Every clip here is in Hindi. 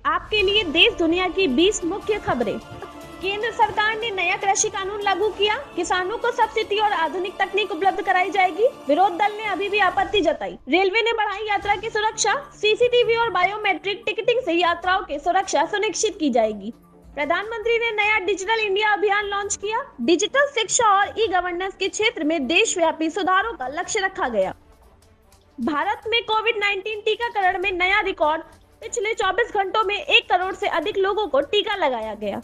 आपके लिए देश दुनिया की 20 मुख्य खबरें। केंद्र सरकार ने नया कृषि कानून लागू किया, किसानों को सब्सिडी और आधुनिक तकनीक उपलब्ध कराई जाएगी। विरोध दल ने अभी भी आपत्ति जताई। रेलवे ने बढ़ाई यात्रा की सुरक्षा, सीसीटीवी और बायोमेट्रिक टिकटिंग से यात्राओं की सुरक्षा सुनिश्चित की जाएगी। प्रधानमंत्री ने नया डिजिटल इंडिया अभियान लॉन्च किया। डिजिटल शिक्षा और ई गवर्नेंस के क्षेत्र में देशव्यापी सुधारों का लक्ष्य रखा गया। भारत में कोविड-19 टीकाकरण में नया रिकॉर्ड, पिछले 24 घंटों में 1 करोड़ से अधिक लोगों को टीका लगाया गया।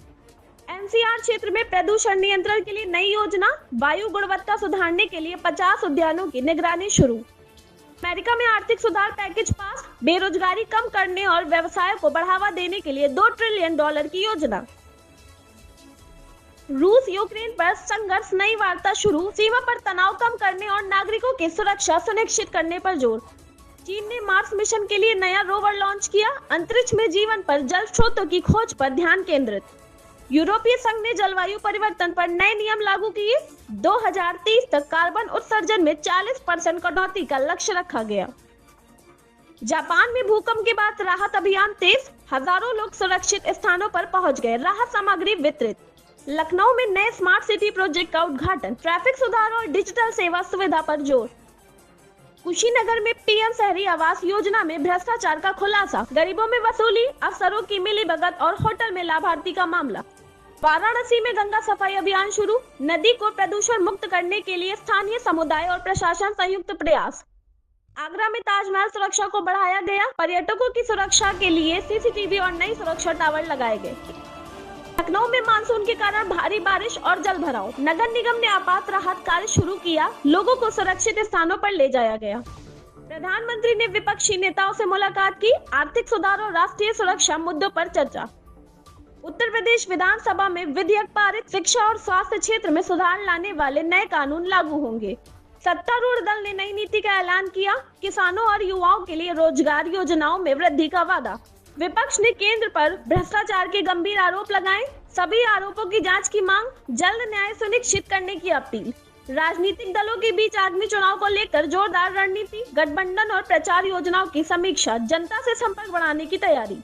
एनसीआर क्षेत्र में प्रदूषण नियंत्रण के लिए नई योजना, वायु गुणवत्ता सुधारने के लिए 50 उद्यानों की निगरानी शुरू। अमेरिका में आर्थिक सुधार पैकेज पास, बेरोजगारी कम करने और व्यवसाय को बढ़ावा देने के लिए $2 ट्रिलियन की योजना। रूस यूक्रेन पर संघर्ष, नई वार्ता शुरू, सीमा पर तनाव कम करने और नागरिकों की सुरक्षा सुनिश्चित करने पर जोर। चीन ने मार्स मिशन के लिए नया रोवर लॉन्च किया, अंतरिक्ष में जीवन पर जल स्रोतों की खोज पर ध्यान केंद्रित। यूरोपीय संघ ने जलवायु परिवर्तन पर नए नियम लागू किए, 2030 तक कार्बन उत्सर्जन में 40% कटौती का लक्ष्य रखा गया। जापान में भूकंप के बाद राहत अभियान तेज, हजारों लोग सुरक्षित स्थानों पर पहुंच गए, राहत सामग्री वितरित। लखनऊ में नए स्मार्ट सिटी प्रोजेक्ट का उद्घाटन, ट्रैफिक सुधार और डिजिटल सेवा सुविधा पर जोर। कुशीनगर में पीएम शहरी आवास योजना में भ्रष्टाचार का खुलासा, गरीबों में वसूली, अफसरों की मिलीभगत और होटल में लाभार्थी का मामला। वाराणसी में गंगा सफाई अभियान शुरू, नदी को प्रदूषण मुक्त करने के लिए स्थानीय समुदाय और प्रशासन संयुक्त प्रयास। आगरा में ताजमहल सुरक्षा को बढ़ाया गया, पर्यटकों की सुरक्षा के लिए सीसीटीवी और नई सुरक्षा टावर लगाए गए। लखनऊ में मानसून के कारण भारी बारिश और जल भराव, नगर निगम ने आपात राहत कार्य शुरू किया, लोगों को सुरक्षित स्थानों पर ले जाया गया। प्रधानमंत्री ने विपक्षी नेताओं से मुलाकात की, आर्थिक सुधार और राष्ट्रीय सुरक्षा मुद्दों पर चर्चा। उत्तर प्रदेश विधानसभा में विधेयक पारित, शिक्षा और स्वास्थ्य क्षेत्र में सुधार लाने वाले नए कानून लागू होंगे। सत्तारूढ़ दल ने नई नीति का ऐलान किया, किसानों और युवाओं के लिए रोजगार योजनाओं में वृद्धि का वादा। विपक्ष ने केंद्र पर भ्रष्टाचार के गंभीर आरोप लगाए, सभी आरोपों की जांच की मांग, जल्द न्याय सुनिश्चित करने की अपील। राजनीतिक दलों के बीच आगामी चुनाव को लेकर जोरदार रणनीति, गठबंधन और प्रचार योजनाओं की समीक्षा, जनता से संपर्क बढ़ाने की तैयारी।